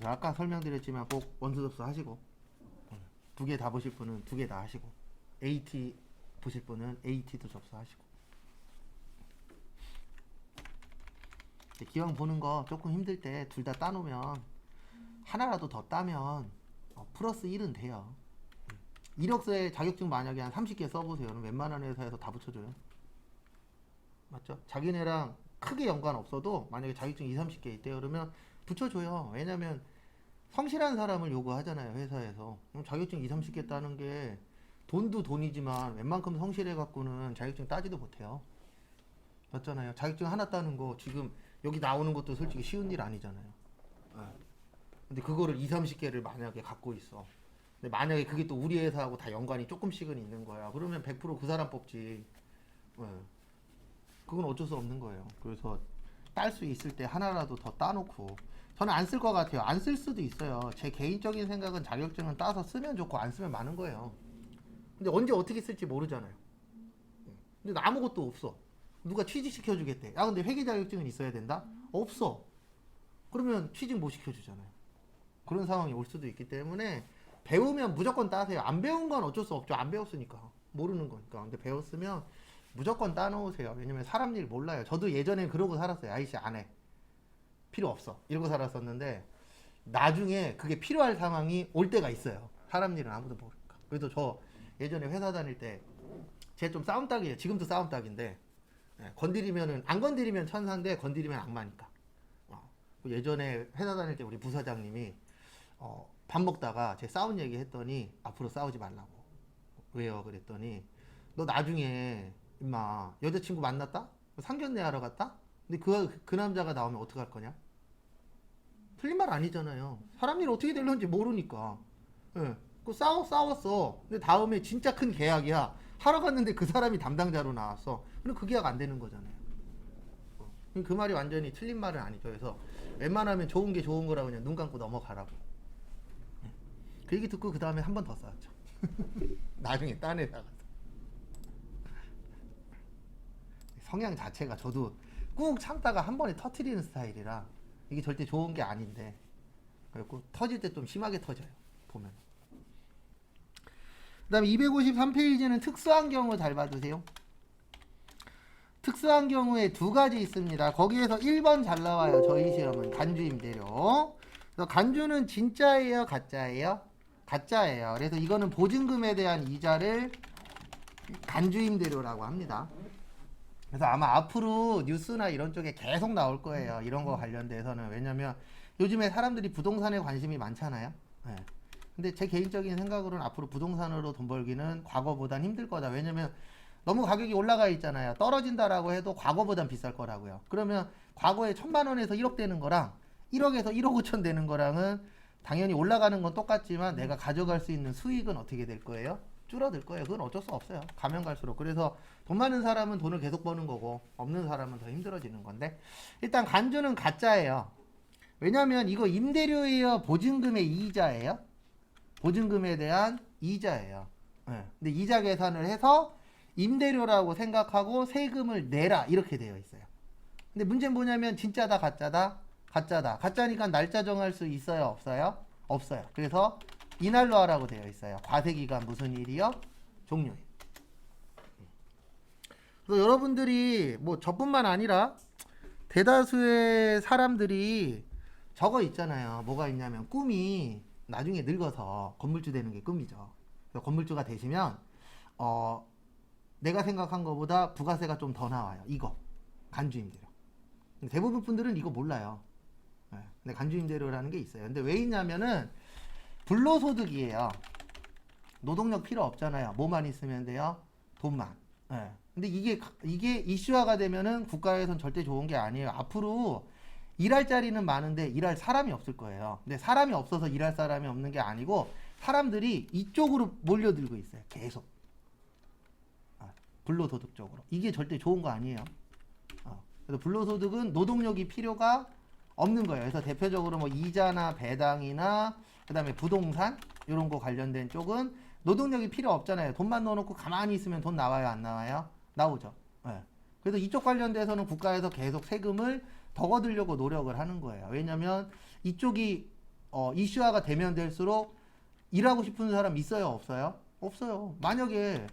아까 설명드렸지만 꼭 원수 접수 하시고, 두 개 다 보실 분은 두 개 다 하시고, AT 보실 분은 AT도 접수하시고. 기왕 보는 거 조금 힘들 때 둘 다 따놓으면, 하나라도 더 따면 플러스 1은 돼요. 이력서에 자격증 만약에 한 30개 써보세요. 그럼 웬만한 회사에서 다 붙여줘요. 맞죠? 자기네랑 크게 연관 없어도 만약에 자격증 2, 30개 있대요. 그러면 붙여줘요. 왜냐면 성실한 사람을 요구하잖아요, 회사에서. 그럼 자격증 2, 30개 따는 게 돈도 돈이지만 웬만큼 성실해갖고는 자격증 따지도 못해요. 맞잖아요. 자격증 하나 따는 거 지금 여기 나오는 것도 솔직히 쉬운 일 아니잖아요. 네. 근데 그거를 2, 30개를 만약에 갖고 있어. 근데 만약에 그게 또 우리 회사하고 다 연관이 조금씩은 있는 거야. 그러면 100%그 사람 뽑지. 네. 그건 어쩔 수 없는 거예요. 그래서 딸 수 있을 때 하나라도 더 따놓고. 저는 안 쓸 것 같아요. 안 쓸 수도 있어요. 제 개인적인 생각은 자격증은 따서 쓰면 좋고 안 쓰면 많은 거예요. 근데 언제 어떻게 쓸지 모르잖아요. 근데 아무것도 없어. 누가 취직시켜주겠대. 야, 근데 회계 자격증은 있어야 된다? 없어. 그러면 취직 못 시켜주잖아요. 그런 상황이 올 수도 있기 때문에 배우면 무조건 따세요. 안 배운 건 어쩔 수 없죠. 안 배웠으니까. 모르는 거니까. 근데 배웠으면 무조건 따놓으세요. 왜냐면 사람 일 몰라요. 저도 예전에 그러고 살았어요. 아이씨 안 해. 필요 없어. 이러고 살았었는데 나중에 그게 필요할 상황이 올 때가 있어요. 사람 일은 아무도 모르니까. 그래서 저 예전에 회사 다닐 때 제 좀 싸움닭이에요. 지금도 싸움닭인데 건드리면은 안 건드리면 천사인데 건드리면 악마니까. 예전에 회사 다닐 때 우리 부사장님이 밥 먹다가 제 싸운 얘기 했더니 앞으로 싸우지 말라고. 왜요? 그랬더니 너 나중에 임마 여자친구 만났다? 상견례 하러 갔다? 근데 그 남자가 나오면 어떡할 거냐? 틀린 말 아니잖아요. 사람 일 어떻게 될런지 모르니까. 예. 그 싸웠어. 근데 다음에 진짜 큰 계약이야. 하러 갔는데 그 사람이 담당자로 나왔어. 그럼 그 계약 안 되는 거잖아요. 그 말이 완전히 틀린 말은 아니죠. 그래서 웬만하면 좋은 게 좋은 거라고 그냥 눈 감고 넘어가라고. 그 얘기 듣고 그 다음에 한 번 더 싸웠죠. 나중에 딴에 나가서. 성향 자체가 저도 꾹 참다가 한 번에 터트리는 스타일이라 이게 절대 좋은 게 아닌데 그리고 터질 때 좀 심하게 터져요. 보면. 그 다음에 253페이지는 특수한 경우 잘 봐주세요. 특수한 경우에 두 가지 있습니다. 거기에서 1번 잘 나와요. 저희 시험은 간주 임대료. 그래서 간주는 진짜예요? 가짜예요? 가짜예요. 그래서 이거는 보증금에 대한 이자를 간주 임대료라고 합니다. 그래서 아마 앞으로 뉴스나 이런 쪽에 계속 나올 거예요. 이런 거 관련돼서는. 왜냐면 요즘에 사람들이 부동산에 관심이 많잖아요. 네. 근데 제 개인적인 생각으로는 앞으로 부동산으로 돈 벌기는 과거보단 힘들 거다. 왜냐면 너무 가격이 올라가 있잖아요. 떨어진다라고 해도 과거보단 비쌀 거라고요. 그러면 과거에 1,000만 원에서 1억 되는 거랑 1억에서 1억 5천 되는 거랑은 당연히 올라가는 건 똑같지만 내가 가져갈 수 있는 수익은 어떻게 될 거예요? 줄어들 거예요. 그건 어쩔 수 없어요. 가면 갈수록. 그래서 돈 많은 사람은 돈을 계속 버는 거고 없는 사람은 더 힘들어지는 건데 일단 간주는 가짜예요. 왜냐면 이거 임대료예요? 보증금의 이자예요? 보증금에 대한 이자예요. 네. 근데 이자 계산을 해서 임대료라고 생각하고 세금을 내라 이렇게 되어 있어요. 근데 문제는 뭐냐면 진짜다 가짜다? 가짜다. 가짜니까 날짜 정할 수 있어요? 없어요? 없어요. 그래서 이날로 하라고 되어 있어요. 과세기간 무슨 일이요? 종료일. 그래서 여러분들이 뭐 저뿐만 아니라 대다수의 사람들이 저거 있잖아요. 뭐가 있냐면 꿈이 나중에 늙어서 건물주 되는 게 꿈이죠. 그래서 건물주가 되시면 내가 생각한 것보다 부가세가 좀 더 나와요. 이거 간주임대료. 대부분 분들은 이거 몰라요. 근데 간주임대료라는 게 있어요. 근데 왜 있냐면은 불로소득이에요. 노동력 필요 없잖아요. 뭐만 있으면 돼요? 돈만. 근데 이게 이슈화가 되면은 국가에선 절대 좋은 게 아니에요. 앞으로 일할 자리는 많은데 일할 사람이 없을 거예요. 근데 사람이 없어서 일할 사람이 없는 게 아니고 사람들이 이쪽으로 몰려들고 있어요. 계속. 불로소득 쪽으로. 이게 절대 좋은 거 아니에요. 그래서 불로소득은 노동력이 필요가 없는 거예요. 그래서 대표적으로 뭐 이자나 배당이나 그 다음에 부동산 이런 거 관련된 쪽은 노동력이 필요 없잖아요. 돈만 넣어놓고 가만히 있으면 돈 나와요? 안 나와요? 나오죠. 그래서 이쪽 관련돼서는 국가에서 계속 세금을 더 거두려고 노력을 하는 거예요. 왜냐면 이쪽이 이슈화가 되면 될수록 일하고 싶은 사람 있어요, 없어요? 없어요. 만약에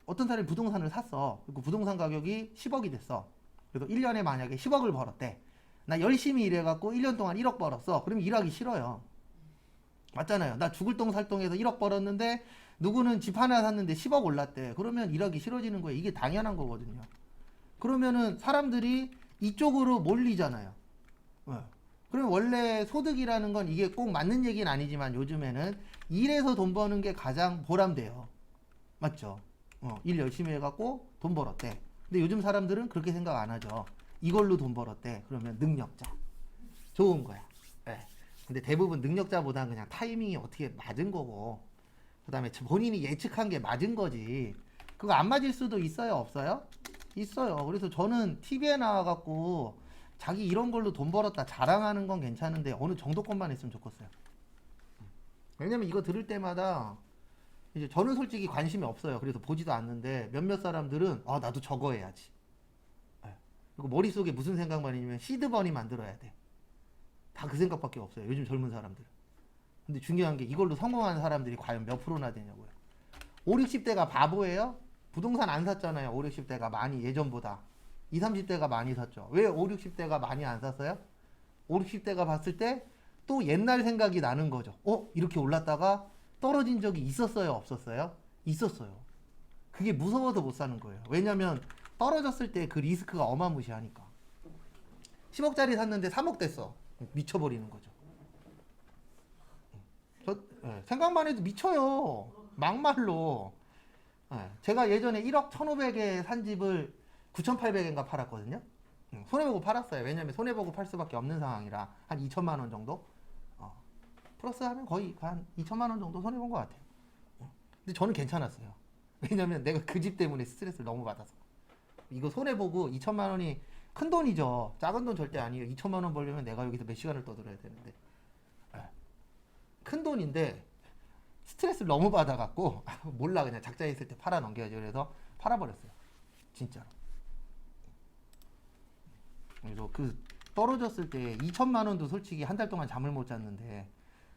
어떤 사람이 부동산을 샀어. 그리고 부동산 가격이 10억이 됐어. 그래서 1년에 만약에 10억을 벌었대. 나 열심히 일해갖고 1년 동안 1억 벌었어. 그럼 일하기 싫어요. 맞잖아요. 나 죽을 똥 살 똥해서 1억 벌었는데 누구는 집 하나 샀는데 10억 올랐대. 그러면 일하기 싫어지는 거예요. 이게 당연한 거거든요. 그러면은 사람들이 이쪽으로 몰리잖아요. 그럼 원래 소득이라는 건 이게 꼭 맞는 얘기는 아니지만 요즘에는 일해서 돈 버는 게 가장 보람돼요. 맞죠? 일 열심히 해갖고 돈 벌었대. 근데 요즘 사람들은 그렇게 생각 안 하죠. 이걸로 돈 벌었대. 그러면 능력자. 좋은 거야. 네. 근데 대부분 능력자보다는 그냥 타이밍이 어떻게 맞은 거고, 그 다음에 본인이 예측한 게 맞은 거지. 그거 안 맞을 수도 있어요? 없어요? 있어요. 그래서 저는 TV에 나와갖고 자기 이런 걸로 돈 벌었다 자랑하는 건 괜찮은데 어느 정도권만 했으면 좋겠어요. 왜냐면 이거 들을 때마다 이제 저는 솔직히 관심이 없어요. 그래서 보지도 않는데 몇몇 사람들은 나도 저거 해야지. 그리고 머릿속에 무슨 생각만 있냐면 시드버니 만들어야 돼. 다 그 생각밖에 없어요. 요즘 젊은 사람들. 근데 중요한 게 이걸로 성공하는 사람들이 과연 몇 프로나 되냐고요. 5, 60대가 바보예요? 부동산 안 샀잖아요. 5, 60대가 많이 예전보다. 20, 30대가 많이 샀죠. 왜 5, 60대가 많이 안 샀어요? 5, 60대가 봤을 때 또 옛날 생각이 나는 거죠. 이렇게 올랐다가 떨어진 적이 있었어요? 없었어요? 있었어요. 그게 무서워서 못 사는 거예요. 왜냐면 떨어졌을 때 그 리스크가 어마무시하니까. 10억짜리 샀는데 3억 됐어. 미쳐버리는 거죠. 생각만 해도 미쳐요. 막말로. 제가 예전에 1억 1,500에 산 집을 9,800엔가 팔았거든요. 손해보고 팔았어요. 왜냐면 손해보고 팔 수밖에 없는 상황이라 한 2천만 원 정도? 플러스 하면 거의 한 2천만 원 정도 손해본 것 같아요. 근데 저는 괜찮았어요. 왜냐면 내가 그 집 때문에 스트레스를 너무 받아서. 이거 손해보고 2천만 원이 큰 돈이죠. 작은 돈 절대 아니에요. 2천만 원 벌려면 내가 여기서 몇 시간을 떠들어야 되는데. 큰 돈인데 스트레스를 너무 받아갖고 몰라 그냥 작자에 있을 때 팔아 넘겨야지. 그래서 팔아버렸어요. 진짜로. 그래서 그 떨어졌을 때 2천만 원도 솔직히 한 달 동안 잠을 못 잤는데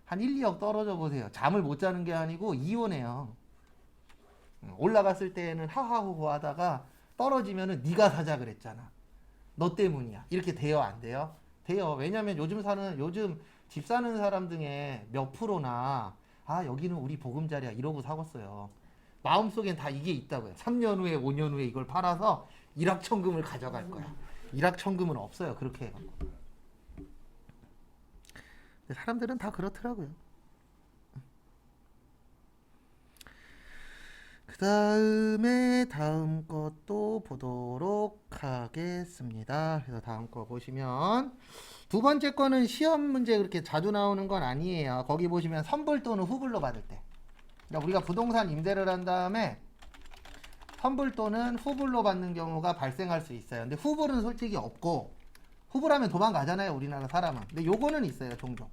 한 1, 2억 떨어져 보세요. 잠을 못 자는 게 아니고 이혼해요. 올라갔을 때는 하하호호 하다가 떨어지면은 네가 사자 그랬잖아. 너 때문이야. 이렇게 돼요, 안 돼요? 돼요. 왜냐면 요즘 집 사는 사람 중에 몇 프로나 여기는 우리 보금자리야 이러고 사겠어요. 마음속엔 다 이게 있다고요. 3년 후에 5년 후에 이걸 팔아서 일확천금을 가져갈 거야. 일확천금은 없어요. 그렇게 해갖고. 사람들은 다 그렇더라고요. 그 다음에 다음 것도 보도록 하겠습니다. 그래서 다음 거 보시면 두 번째 거는 시험 문제 그렇게 자주 나오는 건 아니에요. 거기 보시면 선불 또는 후불로 받을 때. 그러니까 우리가 부동산 임대를 한 다음에 선불 또는 후불로 받는 경우가 발생할 수 있어요. 근데 후불은 솔직히 없고, 후불하면 도망가잖아요, 우리나라 사람은. 근데 요거는 있어요, 종종.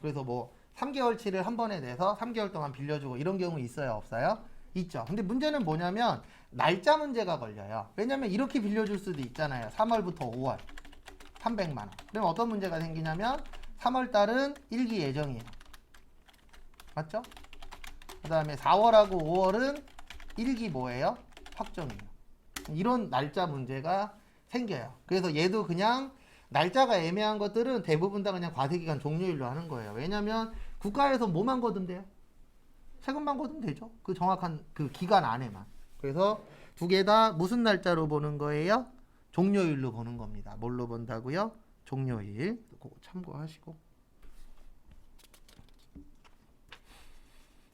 그래서 뭐 3개월치를 한 번에 내서 3개월 동안 빌려주고 이런 경우 있어요, 없어요? 있죠. 근데 문제는 뭐냐면 날짜 문제가 걸려요. 왜냐면 이렇게 빌려줄 수도 있잖아요. 3월부터 5월 300만 원. 그럼 어떤 문제가 생기냐면 3월 달은 일기 예정이에요. 맞죠? 그 다음에 4월하고 5월은 일기 뭐예요? 확정이에요. 이런 날짜 문제가 생겨요. 그래서 얘도 그냥 날짜가 애매한 것들은 대부분 다 그냥 과세기간 종료일로 하는 거예요. 왜냐면 국가에서 뭐만 거두면 돼요? 세금만 거두면 되죠. 그 정확한 그 기간 안에만. 그래서 두 개 다 무슨 날짜로 보는 거예요? 종료일로 보는 겁니다. 뭘로 본다고요? 종료일. 그거 참고하시고.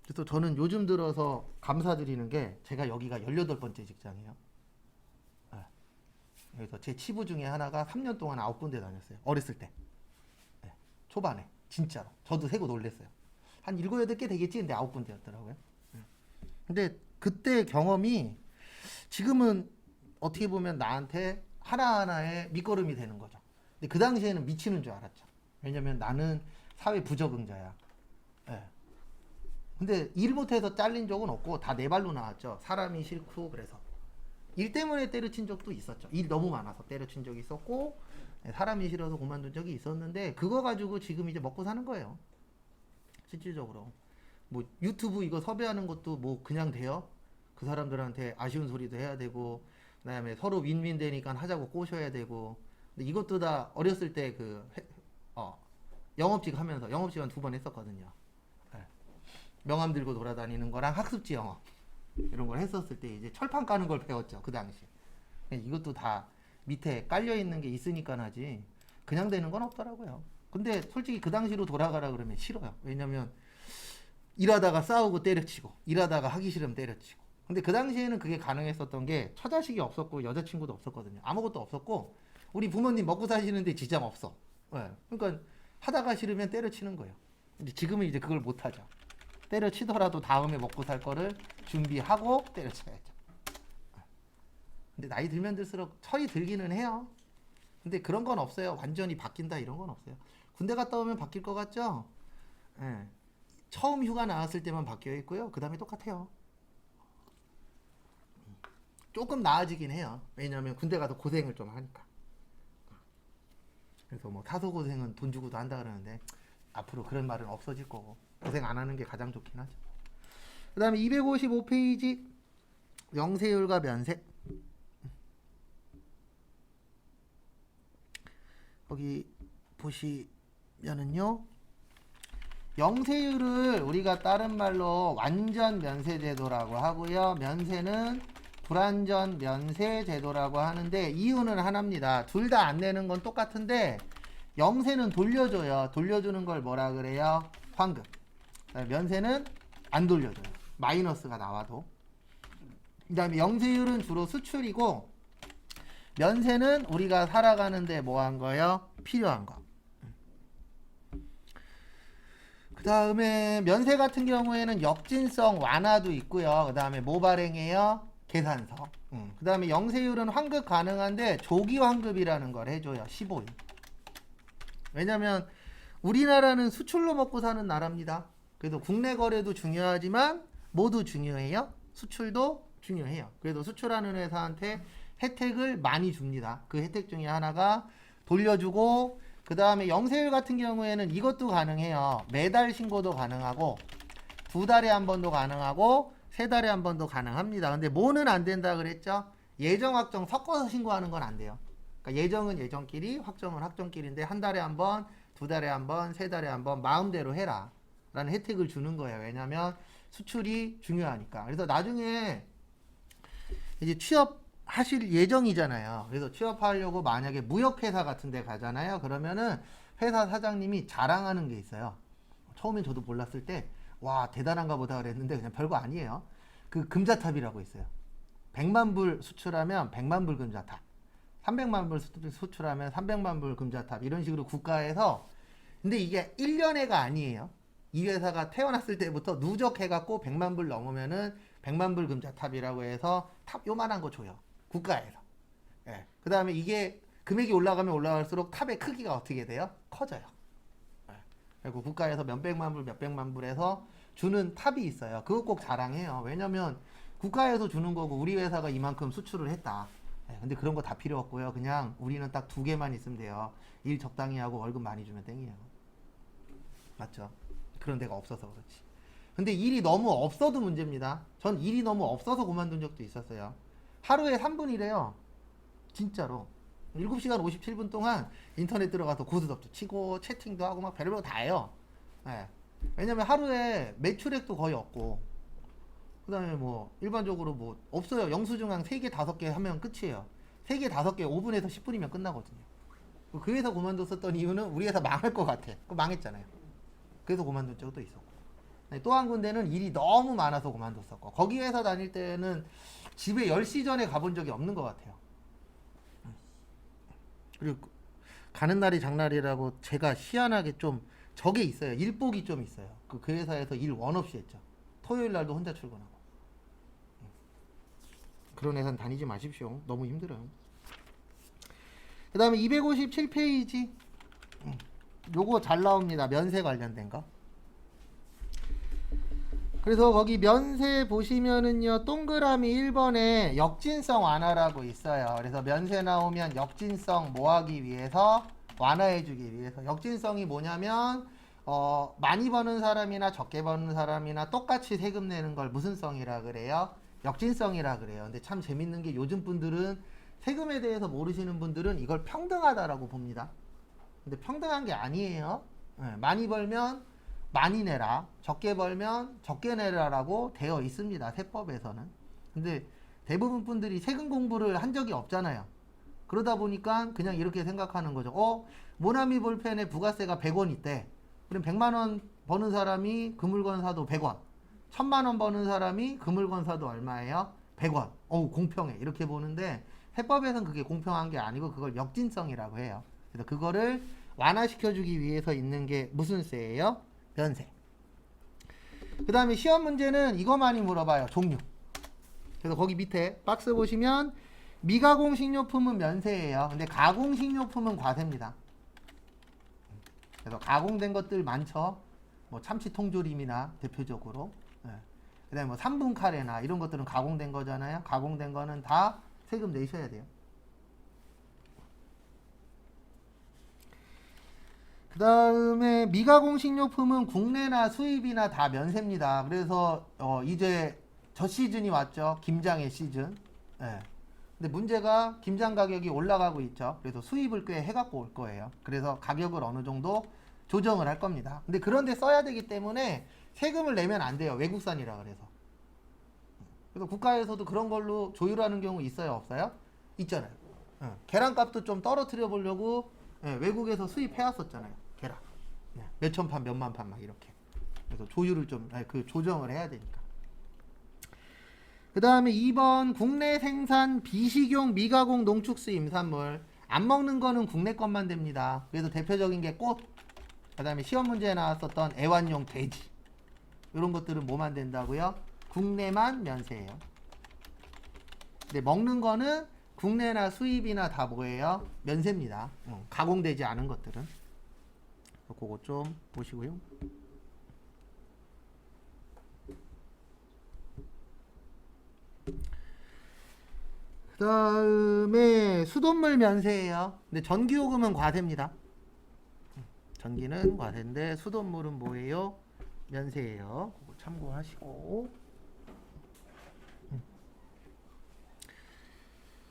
그래서 저는 요즘 들어서 감사드리는 게 제가 여기가 18번째 직장이에요. 그래서 제 치부 중에 하나가 3년 동안 9군데 다녔어요. 어렸을 때. 초반에. 진짜로. 저도 세고 놀랬어요. 한 7, 8개 되겠지? 근데 9군데였더라고요. 근데 그때 경험이 지금은 어떻게 보면 나한테 하나하나의 밑거름이 되는 거죠. 근데 그 당시에는 미치는 줄 알았죠. 왜냐면 나는 사회 부적응자야. 근데 일 못해서 잘린 적은 없고 다 내 발로 나왔죠. 사람이 싫고 그래서. 일 때문에 때려친 적도 있었죠. 일 너무 많아서 때려친 적이 있었고 사람이 싫어서 그만둔 적이 있었는데 그거 가지고 지금 이제 먹고 사는 거예요. 실질적으로. 뭐 유튜브 이거 섭외하는 것도 뭐 그냥 돼요? 그 사람들한테 아쉬운 소리도 해야 되고 그다음에 서로 윈윈 되니까 하자고 꼬셔야 되고 근데 이것도 다 어렸을 때 영업직 하면서 영업직은 2번 했었거든요. 네. 명함 들고 돌아다니는 거랑 학습지 영업 이런 걸 했었을 때 이제 철판 까는 걸 배웠죠. 그 당시. 이것도 다 밑에 깔려 있는 게 있으니까 하지 그냥 되는 건 없더라고요. 근데 솔직히 그 당시로 돌아가라 그러면 싫어요. 왜냐면 일하다가 싸우고 때려치고 일하다가 하기 싫으면 때려치고 근데 그 당시에는 그게 가능했었던 게 처자식이 없었고 여자친구도 없었거든요. 아무것도 없었고 우리 부모님 먹고 사시는데 지장 없어. 네. 그러니까 하다가 싫으면 때려치는 거예요. 근데 지금은 이제 그걸 못하죠. 때려치더라도 다음에 먹고 살 거를 준비하고 때려쳐야죠. 근데 나이 들면 들수록 철이 들기는 해요. 근데 그런 건 없어요. 완전히 바뀐다 이런 건 없어요. 군대 갔다 오면 바뀔 것 같죠? 네. 처음 휴가 나왔을 때만 바뀌어 있고요. 그 다음에 똑같아요. 조금 나아지긴 해요. 왜냐하면 군대 가서 고생을 좀 하니까. 그래서 뭐 타소 고생은 돈 주고도 한다 그러는데 앞으로 그런 말은 없어질 거고 고생 안 하는 게 가장 좋긴 하죠. 그 다음에 255페이지 영세율과 면세 거기 보시면은요 영세율을 우리가 다른 말로 완전 면세 제도라고 하고요. 면세는 불완전 면세 제도라고 하는데 이유는 하나입니다. 둘 다 안 내는 건 똑같은데 영세는 돌려줘요. 돌려주는 걸 뭐라 그래요? 환급. 면세는 안 돌려줘요. 마이너스가 나와도. 그 다음에 영세율은 주로 수출이고 면세는 우리가 살아가는데 뭐 한 거요? 필요한 거. 그 다음에 면세 같은 경우에는 역진성 완화도 있고요. 그 다음에 뭐 발행해요? 계산서. 그 다음에 영세율은 환급 가능한데 조기 환급이라는 걸 해줘요. 15일. 왜냐면 우리나라는 수출로 먹고 사는 나라입니다. 그래서 국내 거래도 중요하지만 모두 중요해요. 수출도 중요해요. 그래서 수출하는 회사한테 혜택을 많이 줍니다. 그 혜택 중에 하나가 돌려주고 그 다음에 영세율 같은 경우에는 이것도 가능해요. 매달 신고도 가능하고 2달에 한 번도 가능하고 3달에 한 번도 가능합니다. 근데 뭐는 안 된다 그랬죠? 예정 확정 섞어서 신고하는 건 안 돼요. 그러니까 예정은 예정끼리 확정은 확정끼리인데 한 달에 한 번, 2달에 한 번, 3달에 한 번 마음대로 해라 라는 혜택을 주는 거예요. 왜냐하면 수출이 중요하니까. 그래서 나중에 이제 취업하실 예정이잖아요. 그래서 취업하려고 만약에 무역회사 같은 데 가잖아요. 그러면은 회사 사장님이 자랑하는 게 있어요. 처음엔 저도 몰랐을 때 와 대단한가 보다 그랬는데 그냥 별거 아니에요. 그 금자탑이라고 있어요. 100만 불 수출하면 100만 불 금자탑, 300만 불 수출하면 300만 불 금자탑 이런 식으로 국가에서 근데 이게 1년에가 아니에요. 이 회사가 태어났을 때부터 누적해갖고 100만 불 넘으면은 100만 불 금자탑이라고 해서 탑 요만한 거 줘요. 국가에서. 예. 그 다음에 이게 금액이 올라가면 올라갈수록 탑의 크기가 어떻게 돼요? 커져요. 예. 그리고 국가에서 몇백만 불, 몇백만 불에서 주는 탑이 있어요. 그거 꼭 자랑해요. 왜냐면 국가에서 주는 거고 우리 회사가 이만큼 수출을 했다. 예. 근데 그런 거 다 필요 없고요. 그냥 우리는 딱 2개만 있으면 돼요. 일 적당히 하고 월급 많이 주면 땡이에요. 맞죠? 그런 데가 없어서 그렇지. 근데 일이 너무 없어도 문제입니다. 전 일이 너무 없어서 그만둔 적도 있었어요. 하루에 3분이래요. 진짜로. 7시간 57분 동안 인터넷 들어가서 고스톱도 치고 채팅도 하고 막 별의별 거 다 해요. 네. 왜냐면 하루에 매출액도 거의 없고 그 다음에 뭐 일반적으로 뭐 없어요. 영수증 3개 5개 하면 끝이에요. 3개 5개 5분에서 10분이면 끝나거든요. 그 회사 그만뒀었던 이유는 우리 회사 망할 것 같아. 그거 망했잖아요. 그래서 그만둔 적도 있었고 또 한 군데는 일이 너무 많아서 그만뒀었고 거기 회사 다닐 때는 집에 10시 전에 가본 적이 없는 것 같아요. 그리고 가는 날이 장날이라고 제가 희한하게 좀 저게 있어요. 일복이 좀 있어요. 그 회사에서 일 원 없이 했죠. 토요일 날도 혼자 출근하고. 그런 회사는 다니지 마십시오. 너무 힘들어요. 그 다음에 257페이지 요거 잘 나옵니다. 면세 관련된 거. 그래서 거기 면세 보시면은요, 동그라미 1번에 역진성 완화라고 있어요. 그래서 면세 나오면 역진성 뭐 하기 위해서? 완화해 주기 위해서. 역진성이 뭐냐면 많이 버는 사람이나 적게 버는 사람이나 똑같이 세금 내는 걸 무슨 성이라 그래요? 역진성이라 그래요. 근데 참 재밌는 게 요즘 분들은 세금에 대해서 모르시는 분들은 이걸 평등하다라고 봅니다. 근데 평등한 게 아니에요. 네, 많이 벌면 많이 내라, 적게 벌면 적게 내라라고 되어 있습니다. 세법에서는. 근데 대부분 분들이 세금 공부를 한 적이 없잖아요. 그러다 보니까 그냥 이렇게 생각하는 거죠. 모나미 볼펜에 부가세가 100원 있대. 그럼 100만 원 버는 사람이 그 물건 사도 100원. 1000만 원 버는 사람이 그 물건 사도 얼마예요? 100원. 공평해. 이렇게 보는데 세법에서는 그게 공평한 게 아니고 그걸 역진성이라고 해요. 그래서 그거를 완화시켜주기 위해서 있는 게 무슨 세예요? 면세. 그 다음에 시험 문제는 이거 많이 물어봐요. 종류. 그래서 거기 밑에 박스 보시면 미가공 식료품은 면세예요. 근데 가공 식료품은 과세입니다. 그래서 가공된 것들 많죠. 뭐 참치 통조림이나 대표적으로. 그 다음에 뭐 3분 카레나 이런 것들은 가공된 거잖아요. 가공된 거는 다 세금 내셔야 돼요. 그 다음에 미가공 식료품은 국내나 수입이나 다 면세입니다. 그래서 이제 저 시즌이 왔죠. 김장의 시즌. 네. 근데 문제가 김장 가격이 올라가고 있죠. 그래서 수입을 꽤 해갖고 올 거예요. 그래서 가격을 어느 정도 조정을 할 겁니다. 근데 그런데 써야 되기 때문에 세금을 내면 안 돼요. 외국산이라 그래서. 그래서 국가에서도 그런 걸로 조율하는 경우 있어요, 없어요? 있잖아요. 계란값도 좀 떨어뜨려 보려고 외국에서 수입해 왔었잖아요. 계란. 몇천 판, 몇만 판 막 이렇게. 그래서 조율을 좀 조정을 해야 되니까. 그 다음에 2번 국내 생산 비식용 미가공 농축수 임산물. 안 먹는 거는 국내 것만 됩니다. 그래서 대표적인 게 꽃. 그 다음에 시험 문제에 나왔었던 애완용 돼지. 이런 것들은 뭐만 된다고요? 국내만 면세예요. 근데 먹는 거는 국내나 수입이나 다 뭐예요? 면세입니다. 가공되지 않은 것들은. 그거 좀 보시고요. 그 다음에 수돗물 면세예요. 근데 전기요금은 과세입니다. 전기는 과세인데 수돗물은 뭐예요? 면세예요. 그거 참고하시고.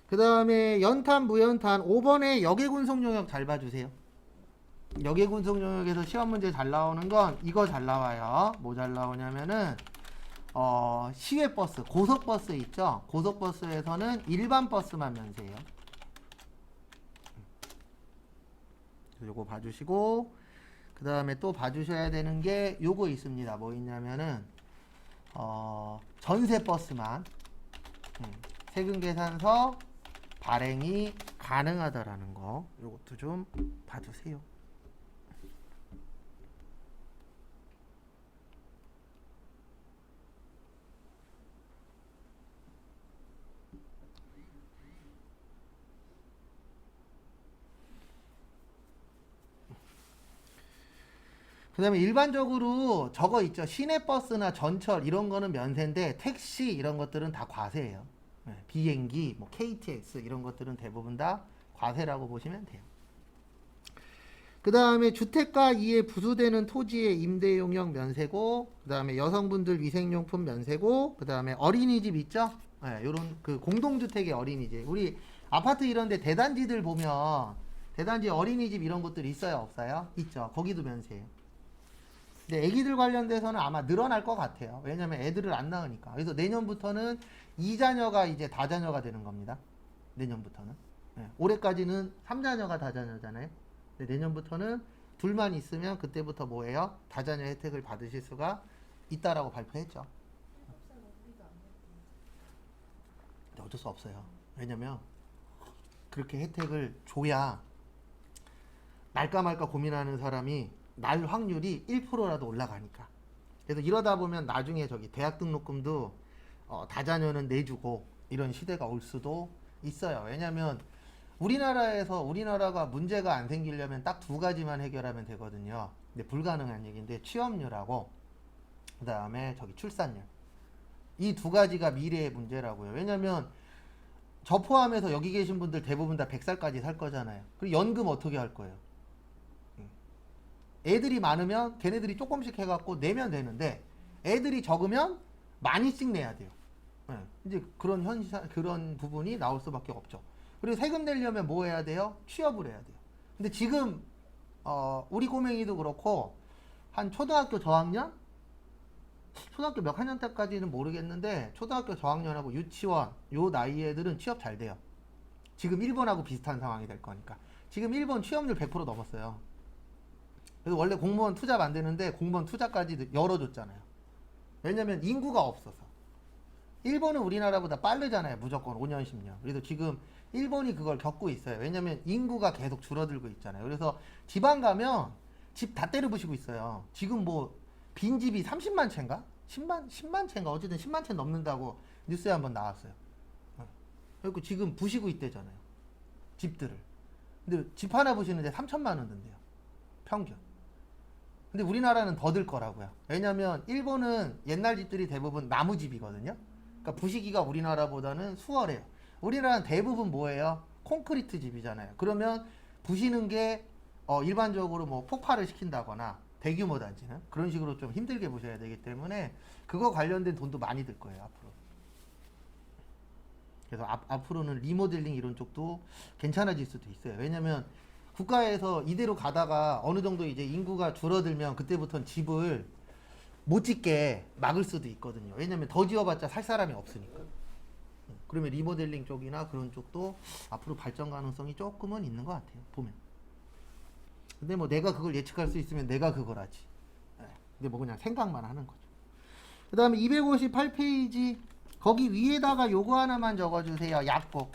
그 다음에 연탄, 무연탄 5번에 역외군속 용역 잘 봐주세요. 역외군속 용역에서 시험 문제 잘 나오는 건 이거 잘 나와요. 뭐 잘 나오냐면은 시외버스, 고속버스 있죠? 고속버스에서는 일반 버스만 면세예요. 요거 봐주시고, 그 다음에 또 봐주셔야 되는 게 요거 있습니다. 뭐 있냐면은 전세버스만 세금계산서 발행이 가능하다라는 거, 요것도 좀 봐주세요. 그 다음에 일반적으로 저거 있죠. 시내버스나 전철 이런 거는 면세인데 택시 이런 것들은 다 과세예요. 비행기, 뭐 KTX 이런 것들은 대부분 다 과세라고 보시면 돼요. 그 다음에 주택가 이에 부수되는 토지의 임대용역 면세고, 그 다음에 여성분들 위생용품 면세고, 그 다음에 어린이집 있죠? 요런 그 공동주택의 어린이집. 우리 아파트 이런데 대단지들 보면 대단지 어린이집 이런 것들 있어요, 없어요? 있죠. 거기도 면세예요. 근데 애기들 관련돼서는 아마 늘어날 것 같아요. 왜냐면 애들을 안 낳으니까. 그래서 내년부터는 2자녀가 이제 다자녀가 되는 겁니다. 내년부터는. 올해까지는 3자녀가 다자녀잖아요. 근데 내년부터는 둘만 있으면 그때부터 뭐예요? 다자녀 혜택을 받으실 수가 있다라고 발표했죠. 근데 어쩔 수 없어요. 왜냐면 그렇게 혜택을 줘야 날까 말까 고민하는 사람이 날 확률이 1%라도 올라가니까. 그래서 이러다 보면 나중에 저기 대학 등록금도 다자녀는 내주고 이런 시대가 올 수도 있어요. 왜냐면 우리나라가 문제가 안 생기려면 딱 두 가지만 해결하면 되거든요. 근데 불가능한 얘기인데 취업률하고 그 다음에 저기 출산율. 이 두 가지가 미래의 문제라고요. 왜냐면 저 포함해서 여기 계신 분들 대부분 다 100살까지 살 거잖아요. 그리고 연금 어떻게 할 거예요? 애들이 많으면 걔네들이 조금씩 해갖고 내면 되는데 애들이 적으면 많이씩 내야 돼요. 이제 그런 부분이 나올 수밖에 없죠. 그리고 세금 내려면 뭐 해야 돼요? 취업을 해야 돼요. 근데 지금 우리 꼬맹이도 그렇고 한 초등학교 저학년? 초등학교 몇 학년 때까지는 모르겠는데 초등학교 저학년하고 유치원 요 나이 애들은 취업 잘 돼요. 지금 1번하고 비슷한 상황이 될 거니까. 지금 1번 취업률 100% 넘었어요. 그래서 원래 공무원 투잡 안 되는데 공무원 투잡까지 열어줬잖아요. 왜냐면 인구가 없어서. 일본은 우리나라보다 빠르잖아요. 무조건 5년, 10년. 그래서 지금 일본이 그걸 겪고 있어요. 왜냐면 인구가 계속 줄어들고 있잖아요. 그래서 지방 가면 집 다 때려부시고 있어요. 지금 뭐 빈집이 30만 채인가? 10만 채인가? 어쨌든 10만 채 넘는다고 뉴스에 한번 나왔어요. 그리고 지금 부시고 있대잖아요. 집들을. 근데 집 하나 부시는데 3천만 원 든대요. 평균. 근데 우리나라는 더 들 거라고요. 왜냐면 일본은 옛날 집들이 대부분 나무집이거든요. 그러니까 부시기가 우리나라보다는 수월해요. 우리나라는 대부분 뭐예요? 콘크리트 집이잖아요. 그러면 부시는 게 일반적으로 뭐 폭발을 시킨다거나 대규모 단지는 그런 식으로 좀 힘들게 부셔야 되기 때문에 그거 관련된 돈도 많이 들 거예요, 앞으로. 그래서 앞으로는 리모델링 이런 쪽도 괜찮아질 수도 있어요. 왜냐면 국가에서 이대로 가다가 어느 정도 이제 인구가 줄어들면 그때부터는 집을 못 짓게 막을 수도 있거든요. 왜냐면 더 지어봤자 살 사람이 없으니까. 그러면 리모델링 쪽이나 그런 쪽도 앞으로 발전 가능성이 조금은 있는 것 같아요. 보면. 근데 뭐 내가 그걸 예측할 수 있으면 내가 그걸 하지. 근데 뭐 그냥 생각만 하는 거죠. 그 다음에 258페이지 거기 위에다가 요거 하나만 적어주세요. 약국.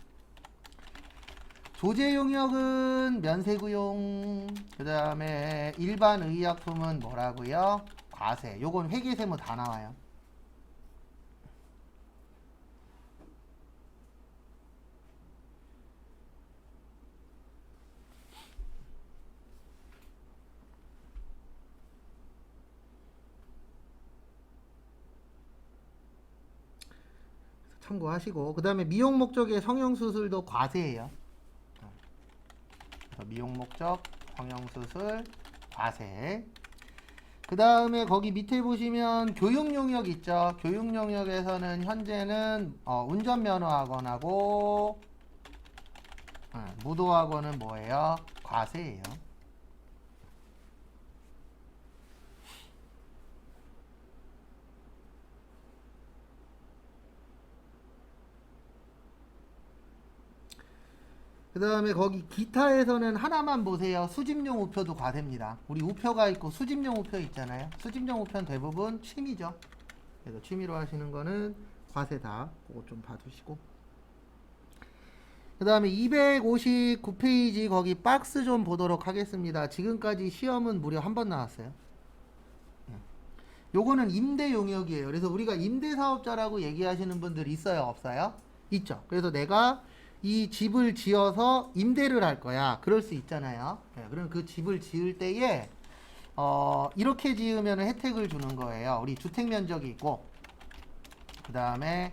조제 용역은 면세구용. 그 다음에 일반 의약품은 뭐라고요? 과세. 요건 회계세무 다 나와요. 참고하시고 그 다음에 미용 목적의 성형수술도 과세예요. 미용 목적 성형수술 과세. 그 다음에 거기 밑에 보시면 교육용역 있죠. 교육용역에서는 현재는 운전면허학원하고 무도학원은 뭐예요? 과세예요. 그 다음에 거기 기타에서는 하나만 보세요. 수집용 우표도 과세입니다. 우리 우표가 있고 수집용 우표 있잖아요. 수집용 우표는 대부분 취미죠. 그래서 취미로 하시는 거는 과세다. 그거 좀 봐두시고. 그 다음에 259페이지 거기 박스 좀 보도록 하겠습니다. 지금까지 시험은 무려 한 번 나왔어요. 요거는 임대 용역이에요. 그래서 우리가 임대사업자라고 얘기하시는 분들 있어요? 없어요? 있죠. 그래서 내가 이 집을 지어서 임대를 할 거야. 그럴 수 있잖아요. 그럼 그 집을 지을 때에 이렇게 지으면 혜택을 주는 거예요. 우리 주택 면적이 있고 그 다음에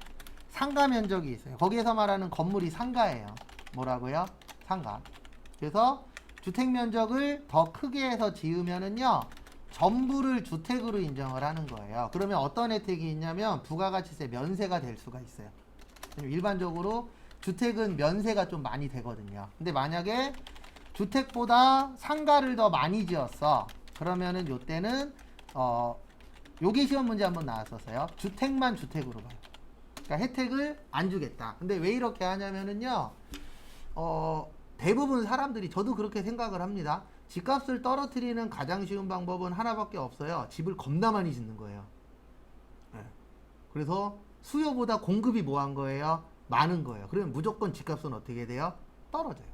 상가 면적이 있어요. 거기에서 말하는 건물이 상가예요. 뭐라고요? 상가. 그래서 주택 면적을 더 크게 해서 지으면은요 전부를 주택으로 인정을 하는 거예요. 그러면 어떤 혜택이 있냐면 부가가치세 면세가 될 수가 있어요. 일반적으로 주택은 면세가 좀 많이 되거든요. 근데 만약에 주택보다 상가를 더 많이 지었어. 그러면은 요때는 요게 시험 문제 한번 나왔었어요. 주택만 주택으로 봐요. 그러니까 혜택을 안 주겠다. 근데 왜 이렇게 하냐면은요. 대부분 사람들이 저도 그렇게 생각을 합니다. 집값을 떨어뜨리는 가장 쉬운 방법은 하나밖에 없어요. 집을 겁나 많이 짓는 거예요. 그래서 수요보다 공급이 뭐한 거예요? 많은 거예요. 그러면 무조건 집값은 어떻게 돼요? 떨어져요.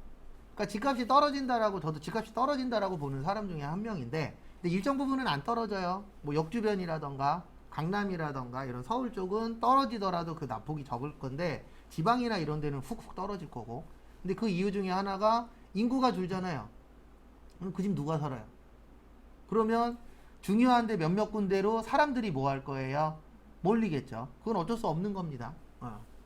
그러니까 집값이 떨어진다라고 저도 집값이 떨어진다라고 보는 사람 중에 한 명인데 근데 일정 부분은 안 떨어져요. 뭐 역주변이라던가 강남이라던가 이런 서울 쪽은 떨어지더라도 그 낙폭이 적을 건데 지방이나 이런 데는 훅훅 떨어질 거고 근데 그 이유 중에 하나가 인구가 줄잖아요. 그럼 그 집 누가 살아요? 그러면 중요한데 몇몇 군데로 사람들이 뭐 할 거예요? 몰리겠죠. 그건 어쩔 수 없는 겁니다.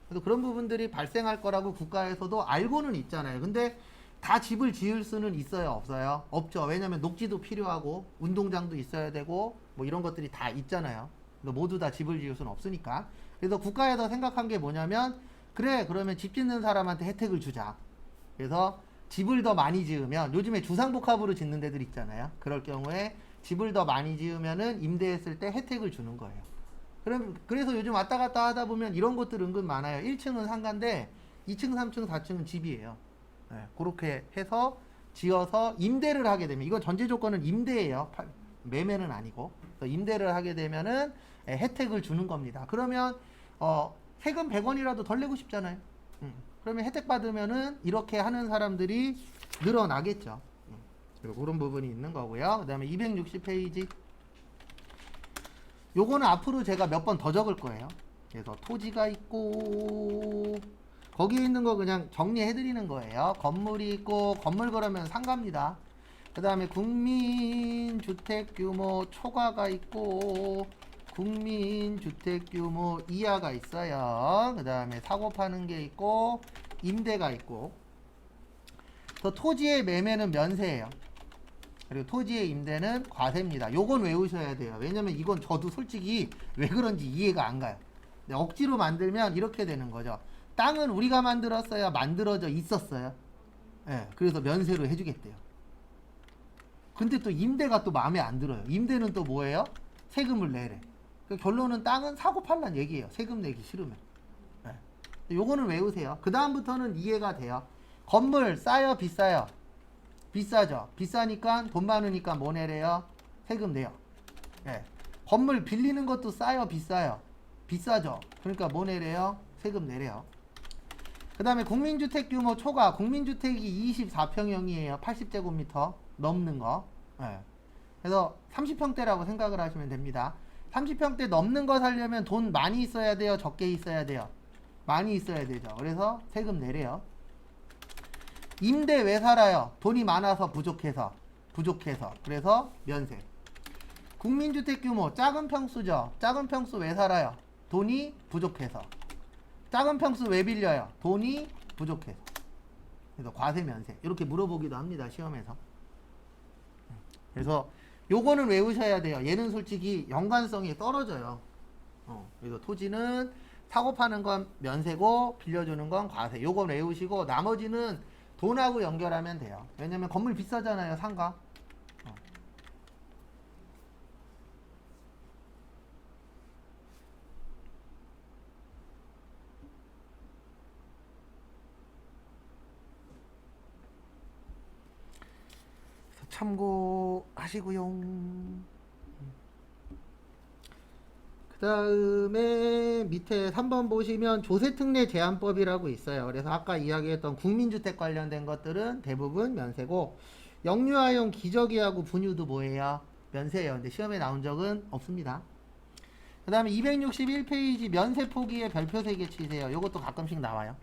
그래서 그런 부분들이 발생할 거라고 국가에서도 알고는 있잖아요. 근데 다 집을 지을 수는 있어요, 없어요? 없죠. 왜냐면 녹지도 필요하고 운동장도 있어야 되고 뭐 이런 것들이 다 있잖아요. 모두 다 집을 지을 수는 없으니까. 그래서 국가에서 생각한 게 뭐냐면 그래, 그러면 집 짓는 사람한테 혜택을 주자. 그래서 집을 더 많이 지으면 요즘에 주상복합으로 짓는 데들 있잖아요. 그럴 경우에 집을 더 많이 지으면은 임대했을 때 혜택을 주는 거예요. 그래서 요즘 왔다 갔다 하다 보면 이런 것들 은근 많아요. 1층은 상가인데 2층, 3층, 4층은 집이에요. 네, 그렇게 해서 지어서 임대를 하게 되면 이건 전제 조건은 임대예요. 매매는 아니고. 그래서 임대를 하게 되면은 혜택을 주는 겁니다. 그러면 세금 100원이라도 덜 내고 싶잖아요. 그러면 혜택 받으면은 이렇게 하는 사람들이 늘어나겠죠. 그리고 그런 부분이 있는 거고요. 그 다음에 260페이지. 요거는 앞으로 제가 몇 번 더 적을 거예요. 그래서 토지가 있고 거기에 있는 거 그냥 정리해 드리는 거예요. 건물이 있고 건물 그러면 상가입니다. 그 다음에 국민주택규모 초과가 있고 국민주택규모 이하가 있어요. 그 다음에 사고 파는 게 있고 임대가 있고 또 토지의 매매는 면세예요. 그리고 토지의 임대는 과세입니다. 요건 외우셔야 돼요. 왜냐면 이건 저도 솔직히 왜 그런지 이해가 안 가요. 억지로 만들면 이렇게 되는 거죠. 땅은 우리가 만들었어야 만들어져 있었어요. 예, 그래서 면세로 해주겠대요. 근데 또 임대가 또 마음에 안 들어요. 임대는 또 뭐예요? 세금을 내래. 그 결론은 땅은 사고 팔란 얘기예요. 세금 내기 싫으면. 예. 요거는 외우세요. 그 다음부터는 이해가 돼요. 건물 싸요, 비싸요? 비싸죠. 비싸니까 돈 많으니까 뭐 내래요? 세금 내요. 예. 건물 빌리는 것도 싸요, 비싸요? 비싸죠. 그러니까 뭐 내래요? 세금 내래요. 그 다음에 국민주택 규모 초과. 국민주택이 24평형이에요. 80제곱미터 넘는 거. 예. 그래서 30평대라고 생각을 하시면 됩니다. 30평대 넘는 거 살려면 돈 많이 있어야 돼요? 적게 있어야 돼요? 많이 있어야 되죠. 그래서 세금 내래요. 임대 왜 살아요? 돈이 많아서 부족해서. 그래서 면세. 국민주택 규모 작은 평수죠. 작은 평수 왜 살아요? 돈이 부족해서. 작은 평수 왜 빌려요? 돈이 부족해서. 그래서 과세 면세. 이렇게 물어보기도 합니다. 시험에서. 그래서 요거는 외우셔야 돼요. 얘는 솔직히 연관성이 떨어져요. 그래서 토지는 사고 파는 건 면세고 빌려주는 건 과세. 요건 외우시고 나머지는 돈하고 연결하면 돼요. 왜냐면 건물 비싸잖아요. 상가. 참고하시고요. 그 다음에 밑에 3번 보시면 조세특례 제한법이라고 있어요. 그래서 아까 이야기했던 국민주택 관련된 것들은 대부분 면세고 영유아용 기저귀하고 분유도 뭐예요? 면세예요. 근데 시험에 나온 적은 없습니다. 그 다음에 261페이지 면세 포기의 별표 3개 치세요. 이것도 가끔씩 나와요.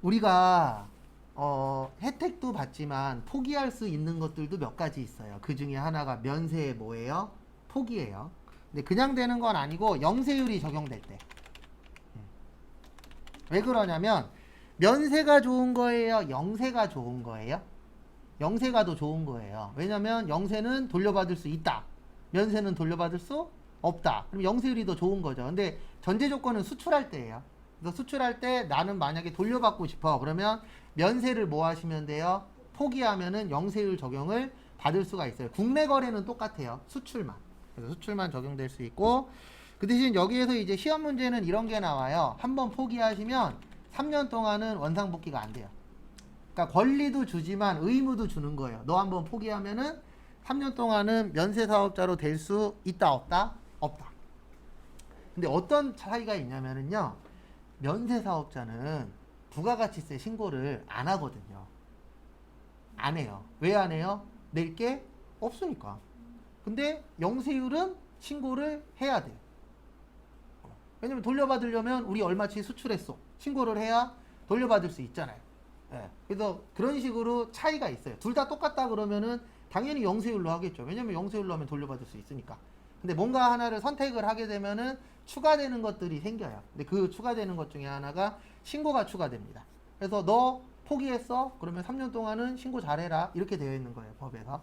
우리가 혜택도 받지만 포기할 수 있는 것들도 몇 가지 있어요. 그 중에 하나가 면세의 뭐예요? 포기예요. 근데 그냥 되는 건 아니고 영세율이 적용될 때. 왜 그러냐면 면세가 좋은 거예요? 영세가 좋은 거예요? 영세가 더 좋은 거예요. 왜냐면 영세는 돌려받을 수 있다. 면세는 돌려받을 수 없다. 그럼 영세율이 더 좋은 거죠. 근데 전제 조건은 수출할 때예요. 그래서 수출할 때 나는 만약에 돌려받고 싶어. 그러면 면세를 뭐 하시면 돼요? 포기하면은 영세율 적용을 받을 수가 있어요. 국내 거래는 똑같아요. 수출만. 그래서 수출만 적용될 수 있고 그 대신 여기에서 이제 시험 문제는 이런 게 나와요. 한번 포기하시면 3년 동안은 원상복귀가 안 돼요. 그러니까 권리도 주지만 의무도 주는 거예요. 너 한번 포기하면은 3년 동안은 면세 사업자로 될 수 있다, 없다? 없다. 근데 어떤 차이가 있냐면은요. 면세 사업자는 부가가치세 신고를 안 하거든요. 안 해요. 왜 안 해요? 낼 게 없으니까. 근데 영세율은 신고를 해야 돼요. 왜냐면 돌려받으려면 우리 얼마치 수출했어. 신고를 해야 돌려받을 수 있잖아요. 예. 그래서 그런 식으로 차이가 있어요. 둘 다 똑같다 그러면은 당연히 영세율로 하겠죠. 왜냐면 영세율로 하면 돌려받을 수 있으니까. 근데 뭔가 하나를 선택을 하게 되면은 추가되는 것들이 생겨요. 근데 그 추가되는 것 중에 하나가 신고가 추가됩니다. 그래서 너 포기했어? 그러면 3년 동안은 신고 잘해라. 이렇게 되어 있는 거예요, 법에서.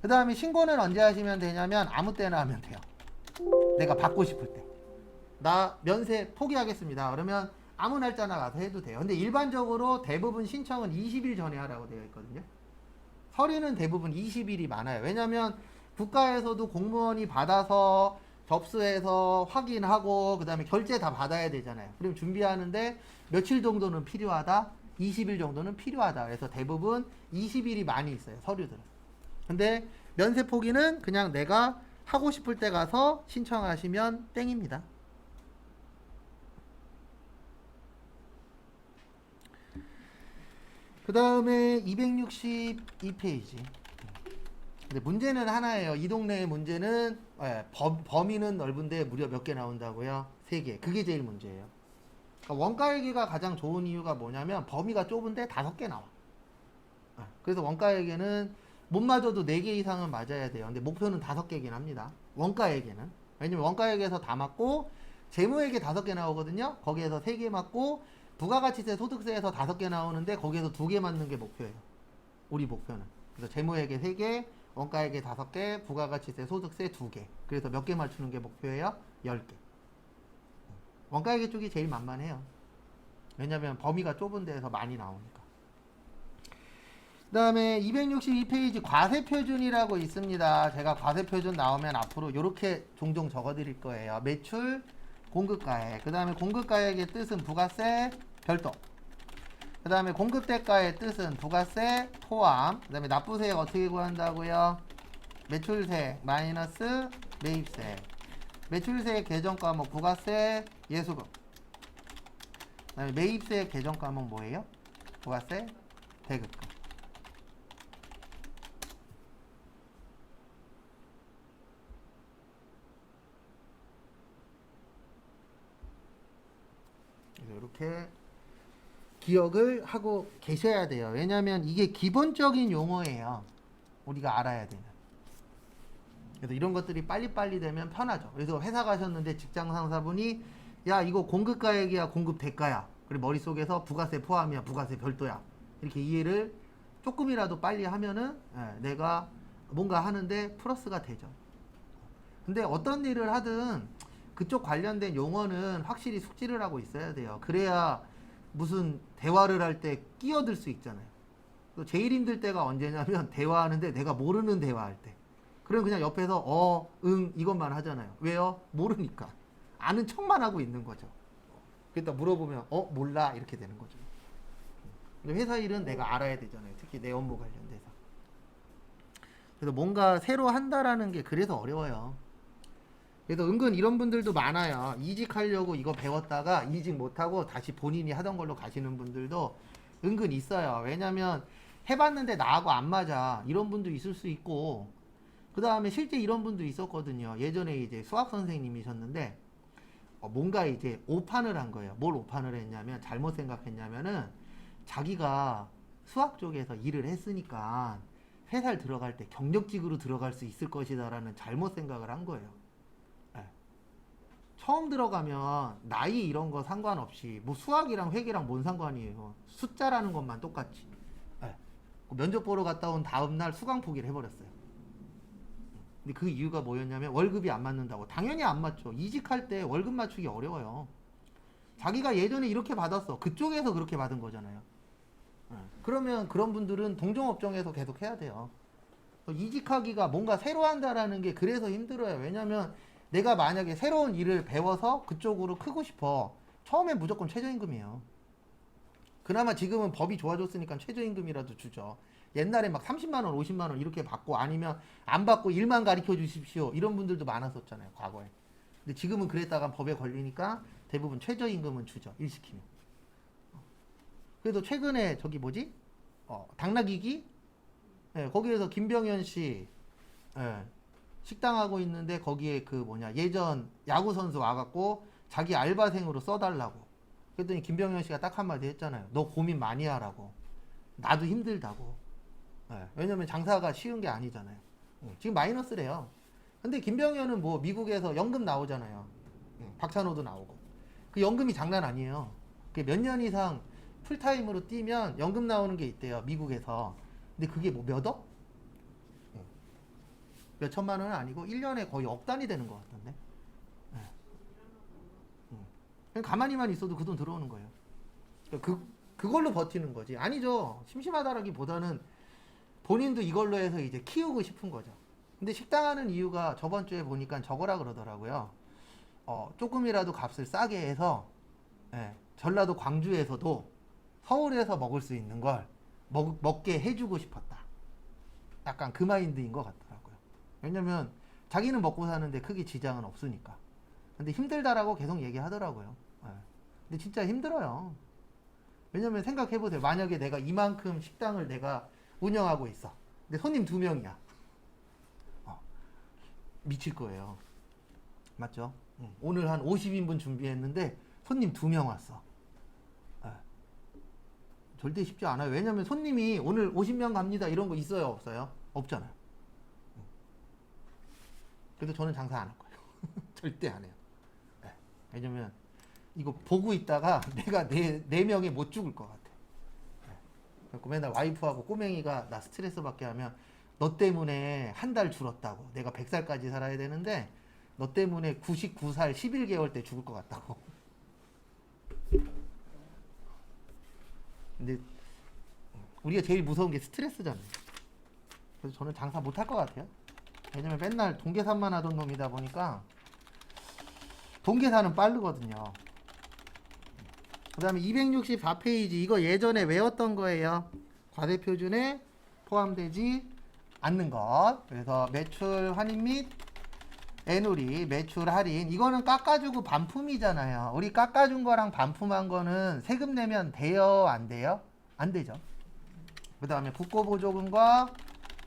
그 다음에 신고는 언제 하시면 되냐면 아무 때나 하면 돼요. 내가 받고 싶을 때. 나 면세 포기하겠습니다. 그러면 아무 날짜나 가서 해도 돼요. 근데 일반적으로 대부분 신청은 20일 전에 하라고 되어 있거든요. 서류는 대부분 20일이 많아요. 왜냐면 국가에서도 공무원이 받아서 접수해서 확인하고 그 다음에 결제 다 받아야 되잖아요. 그럼 준비하는데 며칠 정도는 필요하다? 20일 정도는 필요하다. 그래서 대부분 20일이 많이 있어요. 서류들은. 근데 면세 포기는 그냥 내가 하고 싶을 때 가서 신청하시면 땡입니다. 그 다음에 262페이지. 근데 문제는 하나예요. 이 동네의 문제는 범위는 넓은데 무려 몇 개 나온다고요? 3개. 그게 제일 문제예요. 그러니까 원가회계가 가장 좋은 이유가 뭐냐면 범위가 좁은데 5개 나와. 그래서 원가회계는 못 맞아도 4개 이상은 맞아야 돼요. 근데 목표는 5개긴 합니다. 원가회계는. 왜냐면 원가회계에서 다 맞고 재무회계 5개 나오거든요. 거기에서 3개 맞고 부가가치세 소득세에서 5개 나오는데 거기에서 2개 맞는 게 목표예요. 우리 목표는. 그래서 재무회계 3개, 원가회계 5개, 부가가치세 소득세 2개. 그래서 몇 개 맞추는 게 목표예요? 10개. 원가회계 쪽이 제일 만만해요. 왜냐면 범위가 좁은 데에서 많이 나오니까. 그 다음에 262페이지 과세표준이라고 있습니다. 제가 과세표준 나오면 앞으로 이렇게 종종 적어드릴 거예요. 매출, 공급가액. 그 다음에 공급가액의 뜻은 부가세 별도. 그 다음에 공급대가의 뜻은 부가세 포함. 그 다음에 납부세액 어떻게 구한다고요? 매출세 마이너스 매입세. 매출세 계정 과목 부가세 예수금. 그 다음에 매입세 계정 과목 뭐예요? 부가세 대급금. 이렇게 기억을 하고 계셔야 돼요. 왜냐하면 이게 기본적인 용어예요. 우리가 알아야 되는. 그래서 이런 것들이 빨리빨리 되면 편하죠. 그래서 회사 가셨는데 직장 상사분이 야 이거 공급가액이야 공급 대가야. 그리고 머릿속에서 부가세 포함이야 부가세 별도야. 이렇게 이해를 조금이라도 빨리 하면은 내가 뭔가 하는데 플러스가 되죠. 근데 어떤 일을 하든 그쪽 관련된 용어는 확실히 숙지를 하고 있어야 돼요. 그래야 무슨 대화를 할 때 끼어들 수 있잖아요. 제일 힘들 때가 언제냐면 대화하는데 내가 모르는 대화할 때. 그럼 그냥 옆에서 응 이것만 하잖아요. 왜요? 모르니까. 아는 척만 하고 있는 거죠. 그러다 물어보면 몰라 이렇게 되는 거죠. 근데 회사 일은 내가 알아야 되잖아요. 특히 내 업무 관련돼서. 그래서 뭔가 새로 한다라는 게 그래서 어려워요. 그래서 은근 이런 분들도 많아요. 이직하려고 이거 배웠다가 이직 못하고 다시 본인이 하던 걸로 가시는 분들도 은근 있어요. 왜냐면 해봤는데 나하고 안 맞아. 이런 분도 있을 수 있고 그 다음에 실제 이런 분도 있었거든요. 예전에 이제 수학 선생님이셨는데 뭔가 이제 오판을 한 거예요. 뭘 오판을 했냐면 잘못 생각했냐면은 자기가 수학 쪽에서 일을 했으니까 회사를 들어갈 때 경력직으로 들어갈 수 있을 것이다라는 잘못 생각을 한 거예요. 처음 들어가면 나이 이런 거 상관없이 뭐 수학이랑 회계랑 뭔 상관이에요. 숫자라는 것만 똑같지. 면접 보러 갔다 온 다음날 수강 포기를 해버렸어요. 근데 그 이유가 뭐였냐면 월급이 안 맞는다고. 당연히 안 맞죠. 이직할 때 월급 맞추기 어려워요. 자기가 예전에 이렇게 받았어. 그쪽에서 그렇게 받은 거잖아요. 그러면 그런 분들은 동종업종에서 계속 해야 돼요. 이직하기가 뭔가 새로 한다라는 게 그래서 힘들어요. 왜냐면 내가 만약에 새로운 일을 배워서 그쪽으로 크고 싶어. 처음엔 무조건 최저임금이에요. 그나마 지금은 법이 좋아졌으니까 최저임금이라도 주죠. 옛날에 막 30만원, 50만원 이렇게 받고 아니면 안 받고 일만 가르쳐 주십시오. 이런 분들도 많았었잖아요. 과거에. 근데 지금은 그랬다가 법에 걸리니까 대부분 최저임금은 주죠. 일 시키면. 그래도 최근에 저기 뭐지? 당나귀기? 거기에서 김병현 씨 식당 하고 있는데 거기에 그 뭐냐 예전 야구 선수 와갖고 자기 알바생으로 써달라고. 그랬더니 김병현 씨가 딱 한마디 했잖아요. 너 고민 많이 하라고. 나도 힘들다고. 예, 왜냐면 장사가 쉬운 게 아니잖아요. 지금 마이너스래요. 근데 김병현은 뭐 미국에서 연금 나오잖아요. 박찬호도 나오고. 그 연금이 장난 아니에요. 몇 년 이상 풀타임으로 뛰면 연금 나오는 게 있대요. 미국에서. 근데 그게 뭐 몇 억? 몇 천만 원은 아니고 1년에 거의 억 단위 되는 것 같던데. 그냥 가만히만 있어도 그 돈 들어오는 거예요. 그걸로 버티는 거지. 아니죠. 심심하다라기보다는 본인도 이걸로 해서 이제 키우고 싶은 거죠. 근데 식당 하는 이유가 저번 주에 보니까 저거라 그러더라고요. 조금이라도 값을 싸게 해서, 예, 전라도 광주에서도 서울에서 먹을 수 있는 걸 먹게 해주고 싶었다. 약간 그 마인드인 것 같더라고요. 왜냐면 자기는 먹고 사는데 크게 지장은 없으니까. 근데 힘들다라고 계속 얘기하더라고요. 예. 근데 진짜 힘들어요. 왜냐면 생각해보세요. 만약에 내가 이만큼 식당을 내가 운영하고 있어. 근데 손님 2명이야. 미칠 거예요. 맞죠? 오늘 한 50인분 준비했는데 손님 2명 왔어. 예. 절대 쉽지 않아요. 왜냐면 손님이 오늘 50명 갑니다. 이런 거 있어요? 없어요? 없잖아요. 그래서 저는 장사 안 할 거예요. 절대 안 해요. 예. 왜냐면 이거 보고 있다가 내가 네 명에 못 죽을 것 같아. 그래서 맨날 와이프하고 꼬맹이가 나 스트레스 받게 하면 너 때문에 한 달 줄었다고. 내가 100살까지 살아야 되는데 너 때문에 99살 11개월 때 죽을 것 같다고. 근데 우리가 제일 무서운 게 스트레스잖아요. 그래서 저는 장사 못 할 것 같아요. 왜냐면 맨날 동계산만 하던 놈이다 보니까 동계산은 빠르거든요. 그 다음에 264페이지 이거 예전에 외웠던 거예요. 과세표준에 포함되지 않는 것. 그래서 매출 환입 및 애누리 매출 할인 이거는 깎아주고 반품이잖아요. 우리 깎아준 거랑 반품한 거는 세금 내면 돼요? 안 돼요? 안 되죠. 그 다음에 국고보조금과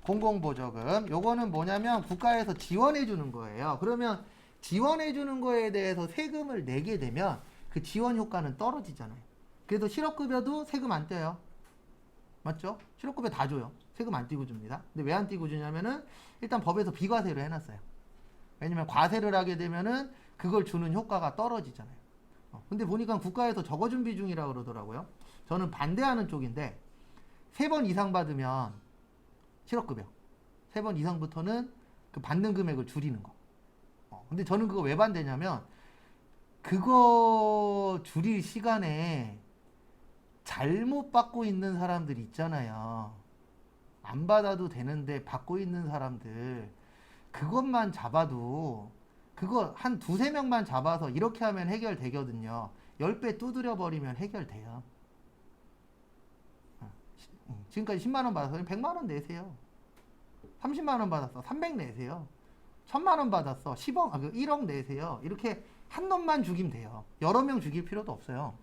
공공보조금 요거는 뭐냐면 국가에서 지원해 주는 거예요. 그러면 지원해 주는 거에 대해서 세금을 내게 되면 그 지원 효과는 떨어지잖아요. 그래서 실업급여도 세금 안 떼요. 맞죠? 실업급여 다 줘요. 세금 안 떼고 줍니다. 근데 왜 안 떼고 주냐면은 일단 법에서 비과세로 해놨어요. 왜냐면 과세를 하게 되면은 그걸 주는 효과가 떨어지잖아요. 근데 보니까 국가에서 적어 준비 중이라고 그러더라고요. 저는 반대하는 쪽인데 3번 이상 받으면 실업급여 3번 이상부터는 그 받는 금액을 줄이는 거. 근데 저는 그거 왜 반대냐면 그거 줄일 시간에 잘못 받고 있는 사람들 있잖아요. 안 받아도 되는데 받고 있는 사람들 그것만 잡아도 그거 한 2-3명만 잡아서 이렇게 하면 해결되거든요. 10배 두드려 버리면 해결돼요. 지금까지 10만원 받아서 100만원 내세요. 30만원 받았어 300 내세요. 1000만원 받았어 10억 1억 내세요. 이렇게 한 놈만 죽이면 돼요. 여러 명 죽일 필요도 없어요.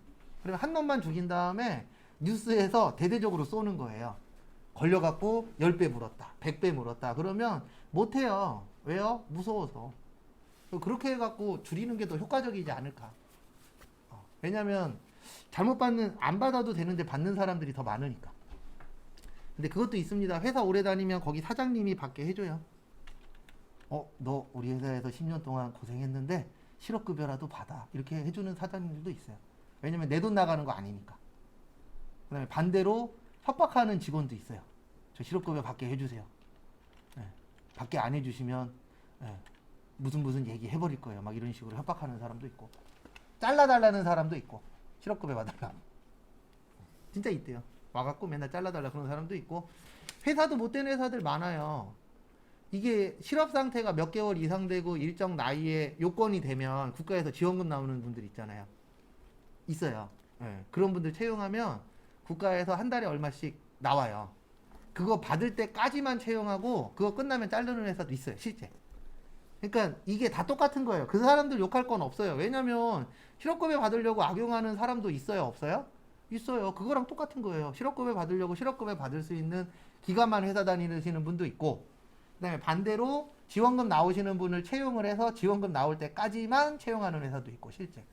그리고 한 놈만 죽인 다음에 뉴스에서 대대적으로 쏘는 거예요. 걸려갖고 10배 물었다 100배 물었다 그러면 못해요. 왜요? 무서워서. 그렇게 해갖고 줄이는 게 더 효과적이지 않을까. 왜냐면 잘못 받는 안 받아도 되는데 받는 사람들이 더 많으니까. 근데 그것도 있습니다. 회사 오래 다니면 거기 사장님이 받게 해줘요. 너 우리 회사에서 10년 동안 고생했는데 실업급여라도 받아. 이렇게 해주는 사장님들도 있어요. 왜냐면 내 돈 나가는 거 아니니까. 그 다음에 반대로 협박하는 직원도 있어요. 저 실업급여 받게 해주세요. 네. 받게 안 해주시면 무슨 얘기 해버릴 거예요. 막 이런 식으로 협박하는 사람도 있고 잘라달라는 사람도 있고 실업급여 받으려면 진짜 있대요. 와갖고 맨날 잘라달라 그런 사람도 있고 회사도 못된 회사들 많아요. 이게 실업 상태가 몇 개월 이상 되고 일정 나이에 요건이 되면 국가에서 지원금 나오는 분들 있잖아요. 있어요. 네. 그런 분들 채용하면 국가에서 한 달에 얼마씩 나와요. 그거 받을 때까지만 채용하고 그거 끝나면 자르는 회사도 있어요. 실제. 그러니까 이게 다 똑같은 거예요. 그 사람들 욕할 건 없어요. 왜냐면 실업급여 받으려고 악용하는 사람도 있어요? 없어요? 있어요. 그거랑 똑같은 거예요. 실업급여 받으려고 실업급여 받을 수 있는 기간만 회사 다니시는 분도 있고 그 다음에 반대로 지원금 나오시는 분을 채용을 해서 지원금 나올 때까지만 채용하는 회사도 있고 실제.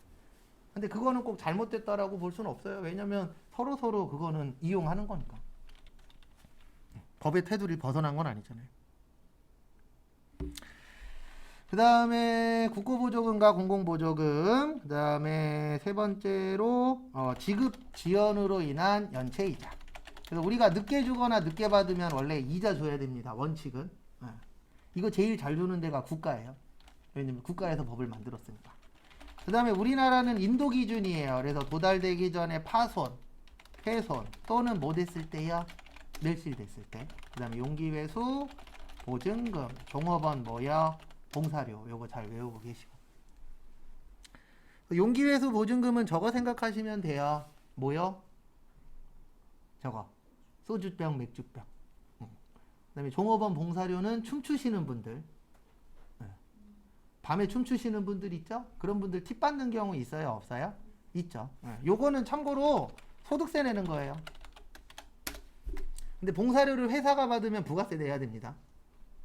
근데 그거는 꼭 잘못됐다라고 볼 수는 없어요. 왜냐면 서로 그거는 이용하는 거니까. 법의 테두리를 벗어난 건 아니잖아요. 그 다음에 국고보조금과 공공보조금, 그 다음에 세 번째로 지급 지연으로 인한 연체이자. 그래서 우리가 늦게 주거나 늦게 받으면 원래 이자 줘야 됩니다. 원칙은. 이거 제일 잘 주는 데가 국가예요. 왜냐면 국가에서 법을 만들었으니까. 그 다음에 우리나라는 인도 기준이에요. 그래서 도달되기 전에 파손, 훼손 또는 뭐 됐을 때요? 멸실됐을 때. 그 다음에 용기회수, 보증금, 종업원 뭐요? 봉사료. 요거 잘 외우고 계시고. 용기회수 보증금은 저거 생각하시면 돼요. 뭐요? 저거. 소주병, 맥주병. 그 다음에 종업원 봉사료는 춤추시는 분들. 밤에 춤추시는 분들 있죠? 그런 분들 팁 받는 경우 있어요? 없어요? 있죠. 요거는 참고로 소득세 내는 거예요. 근데 봉사료를 회사가 받으면 부가세 내야 됩니다.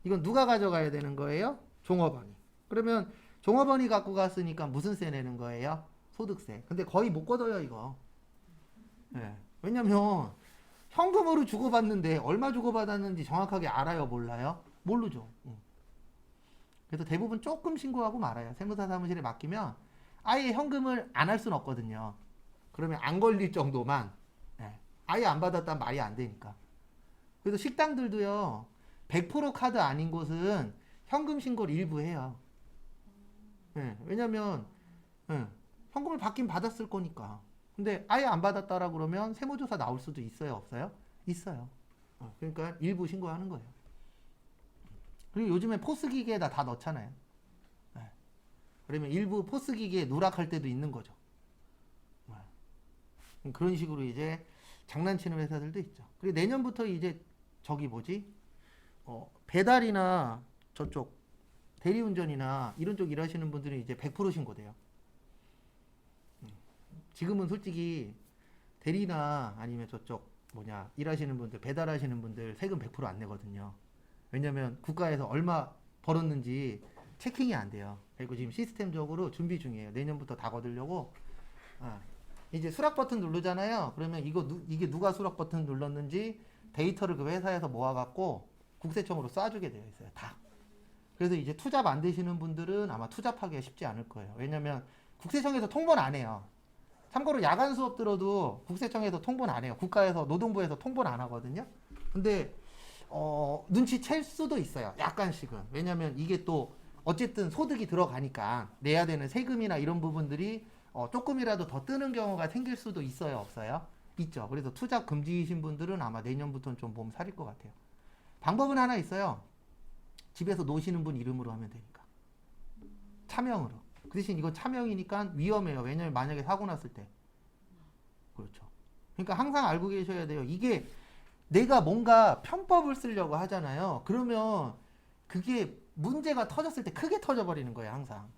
이건 누가 가져가야 되는 거예요? 종업원이. 그러면 종업원이 갖고 갔으니까 무슨 세 내는 거예요? 소득세. 근데 거의 못 걷어요, 이거. 왜냐면 현금으로 주고받는데 얼마 주고받았는지 정확하게 알아요? 몰라요? 모르죠. 그래서 대부분 조금 신고하고 말아요. 세무사 사무실에 맡기면 아예 현금을 안 할 수는 없거든요. 그러면 안 걸릴 정도만. 아예 안 받았다면 말이 안 되니까. 그래서 식당들도요. 100% 카드 아닌 곳은 현금 신고를 일부 해요. 왜냐면 현금을 받긴 받았을 거니까. 근데 아예 안 받았다라 그러면 세무조사 나올 수도 있어요? 없어요? 있어요. 그러니까 일부 신고하는 거예요. 그리고 요즘에 포스기계에다 다 넣잖아요. 그러면 일부 포스기계에 누락할 때도 있는 거죠. 그런 식으로 이제 장난치는 회사들도 있죠. 그리고 내년부터 이제 저기 뭐지? 배달이나 저쪽 대리운전이나 이런 쪽 일하시는 분들은 이제 100% 신고돼요. 지금은 솔직히 대리나 아니면 저쪽 뭐냐 일하시는 분들 배달하시는 분들 세금 100% 안 내거든요. 왜냐면 국가에서 얼마 벌었는지 체킹이 안 돼요. 그리고 지금 시스템적으로 준비 중이에요. 내년부터 다 거두려고. 이제 수락 버튼 누르잖아요. 그러면 이게 누가 수락 버튼 눌렀는지 데이터를 그 회사에서 모아갖고 국세청으로 쏴주게 되어 있어요. 다. 그래서 이제 투잡 안 되시는 분들은 아마 투잡하기가 쉽지 않을 거예요. 왜냐면 국세청에서 통보는 안 해요. 참고로 야간 수업 들어도 국세청에서 통보는 안 해요. 국가에서 노동부에서 통보는 안 하거든요. 근데 눈치챌 수도 있어요. 약간씩은. 왜냐면 이게 또 어쨌든 소득이 들어가니까 내야 되는 세금이나 이런 부분들이 조금이라도 더 뜨는 경우가 생길 수도 있어요? 없어요? 있죠. 그래서 투잡 금지이신 분들은 아마 내년부터는 좀 몸 사릴 것 같아요. 방법은 하나 있어요. 집에서 노시는 분 이름으로 하면 되니까. 차명으로. 그 대신 이건 차명이니까 위험해요. 왜냐면 만약에 사고 났을 때. 그렇죠. 그러니까 항상 알고 계셔야 돼요. 이게 내가 뭔가 편법을 쓰려고 하잖아요. 그러면 그게 문제가 터졌을 때 크게 터져버리는 거예요. 항상.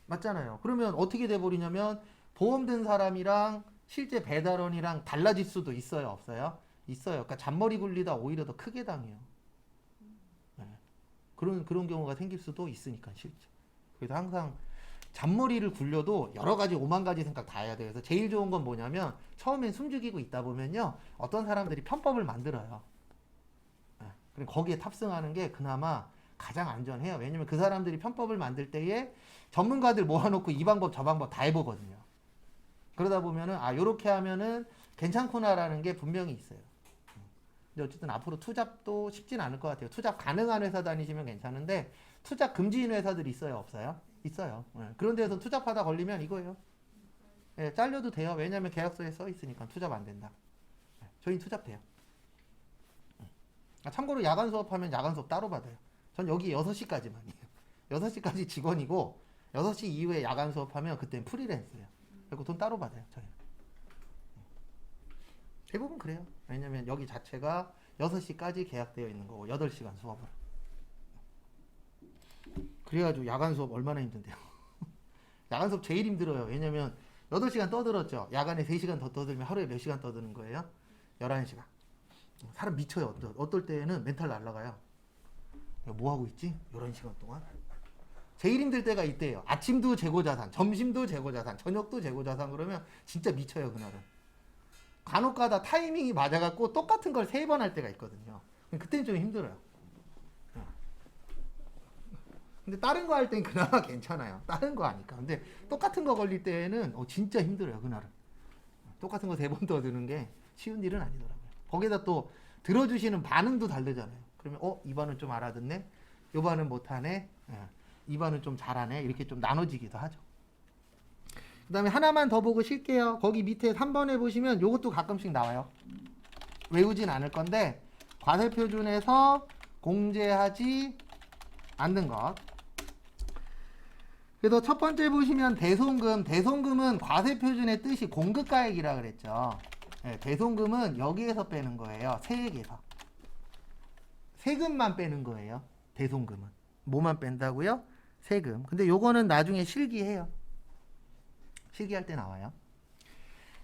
맞잖아요. 그러면 어떻게 돼버리냐면 보험된 사람이랑 실제 배달원이랑 달라질 수도 있어요? 없어요? 있어요. 그러니까 잔머리 굴리다 오히려 더 크게 당해요. 그런 경우가 생길 수도 있으니까 실제. 그래서 항상 잔머리를 굴려도 여러 가지 오만 가지 생각 다 해야 돼요. 그래서 제일 좋은 건 뭐냐면 처음엔 숨죽이고 있다 보면요. 어떤 사람들이 편법을 만들어요. 그리고 거기에 탑승하는 게 그나마 가장 안전해요. 왜냐면 그 사람들이 편법을 만들 때에 전문가들 모아놓고 이 방법 저 방법 다 해보거든요. 그러다 보면은 요렇게 하면은 괜찮구나라는 게 분명히 있어요. 근데 어쨌든 앞으로 투잡도 쉽진 않을 것 같아요. 투잡 가능한 회사 다니시면 괜찮은데 투잡 금지인 회사들이 있어요? 없어요? 있어요. 그런 데서 투잡하다 걸리면 이거예요. 잘려도 돼요. 왜냐면 계약서에 써 있으니까 투잡 안 된다. 저희 투잡 돼요. 참고로 야간 수업하면 야간 수업 따로 받아요. 전 여기 6시까지만이에요. 6시까지 직원이고 6시 이후에 야간 수업하면 그때는 프리랜서예요. 그리고 돈 따로 받아요. 저희. 대부분 그래요. 왜냐면 여기 자체가 6시까지 계약되어 있는 거고 8시간 수업을. 그래가지고 야간 수업 얼마나 힘든데요. 야간 수업 제일 힘들어요. 왜냐면 8시간 떠들었죠. 야간에 3시간 더 떠들면 하루에 몇 시간 떠드는 거예요? 11시간. 사람 미쳐요. 어떨 때는 멘탈 날라가요. 뭐 하고 있지? 11시간 동안? 제일 힘들 때가 이때예요. 아침도 재고자산, 점심도 재고자산, 저녁도 재고자산 그러면 진짜 미쳐요, 그날은. 간혹가다 타이밍이 맞아갖고 똑같은 걸 3번 할 때가 있거든요. 그때는 좀 힘들어요. 근데 다른 거 할 땐 그나마 괜찮아요. 다른 거 하니까. 근데 똑같은 거 걸릴 때는 진짜 힘들어요. 그날은. 똑같은 거 3번 더 드는 게 쉬운 일은 아니더라고요. 거기다 또 들어주시는 반응도 다르잖아요. 그러면 이 반은 좀 알아듣네, 이 반은 못하네, 이 반은 좀 잘하네, 이렇게 좀 나눠지기도 하죠. 그 다음에 하나만 더 보고 쉴게요. 거기 밑에 3번에 보시면 요것도 가끔씩 나와요. 외우진 않을 건데 과세표준에서 공제하지 않는 것. 그래서 첫 번째 보시면 대손금. 대손금은 과세표준의 뜻이 공급가액이라 그랬죠. 네, 대손금은 여기에서 빼는 거예요. 세액에서. 세금만 빼는 거예요. 대손금은. 뭐만 뺀다고요? 세금. 근데 요거는 나중에 실기해요. 실기할 때 나와요.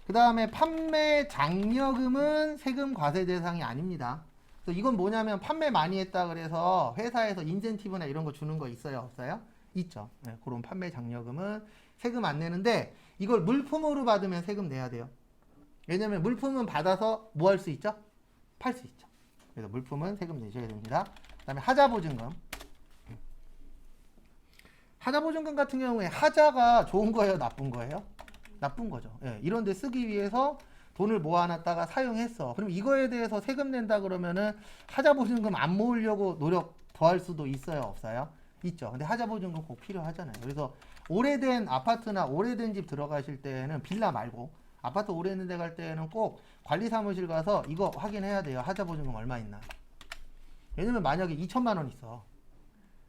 그 다음에 판매 장려금은 세금 과세 대상이 아닙니다. 그래서 이건 뭐냐면 판매 많이 했다 그래서 회사에서 인센티브나 이런 거 주는 거 있어요? 없어요? 있죠. 네, 그런 판매 장려금은 세금 안 내는데 이걸 물품으로 받으면 세금 내야 돼요. 왜냐면 물품은 받아서 뭐 할 수 있죠? 팔 수 있죠. 그래서 물품은 세금 내셔야 됩니다. 그 다음에 하자보증금. 하자보증금 같은 경우에 하자가 좋은 거예요? 나쁜 거예요? 나쁜 거죠. 예, 이런 데 쓰기 위해서 돈을 모아놨다가 사용했어. 그럼 이거에 대해서 세금 낸다 그러면은 하자보증금 안 모으려고 노력 더 할 수도 있어요? 없어요? 있죠. 근데 하자보증금 꼭 필요하잖아요. 그래서 오래된 아파트나 오래된 집 들어가실 때는 빌라 말고 아파트 오래된 데 갈 때는 꼭 관리사무실 가서 이거 확인해야 돼요. 하자보증금 얼마 있나. 왜냐면 만약에 2천만 원 있어.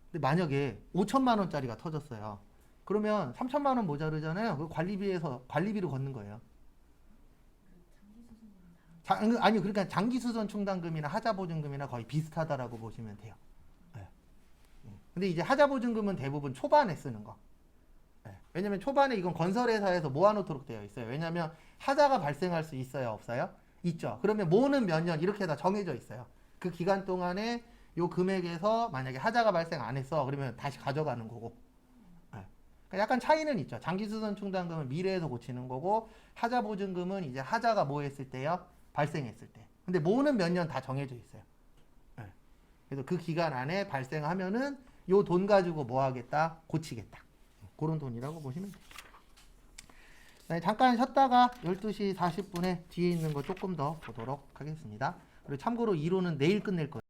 근데 만약에 5천만 원짜리가 터졌어요. 그러면 3천만 원 모자르잖아요. 그 관리비로 걷는 거예요. 아니 그러니까 장기수선 충당금이나 하자보증금이나 거의 비슷하다라고 보시면 돼요. 네. 근데 이제 하자보증금은 대부분 초반에 쓰는 거. 네. 왜냐면 초반에 이건 건설회사에서 모아놓도록 되어 있어요. 왜냐면 하자가 발생할 수 있어요? 없어요? 있죠. 그러면 모으는 몇 년 이렇게 다 정해져 있어요. 그 기간 동안에 요 금액에서 만약에 하자가 발생 안 했어. 그러면 다시 가져가는 거고. 네. 그러니까 약간 차이는 있죠. 장기수선 충당금은 미래에서 고치는 거고 하자보증금은 이제 하자가 뭐 했을 때요? 발생했을 때. 근데 모으는 몇 년 다 정해져 있어요. 네. 그래서 그 기간 안에 발생하면은 요 돈 가지고 뭐 하겠다? 고치겠다. 그런 돈이라고 보시면 돼요. 네, 잠깐 쉬었다가 12시 40분에 뒤에 있는 거 조금 더 보도록 하겠습니다. 그리고 참고로 이론은 내일 끝낼 거예요.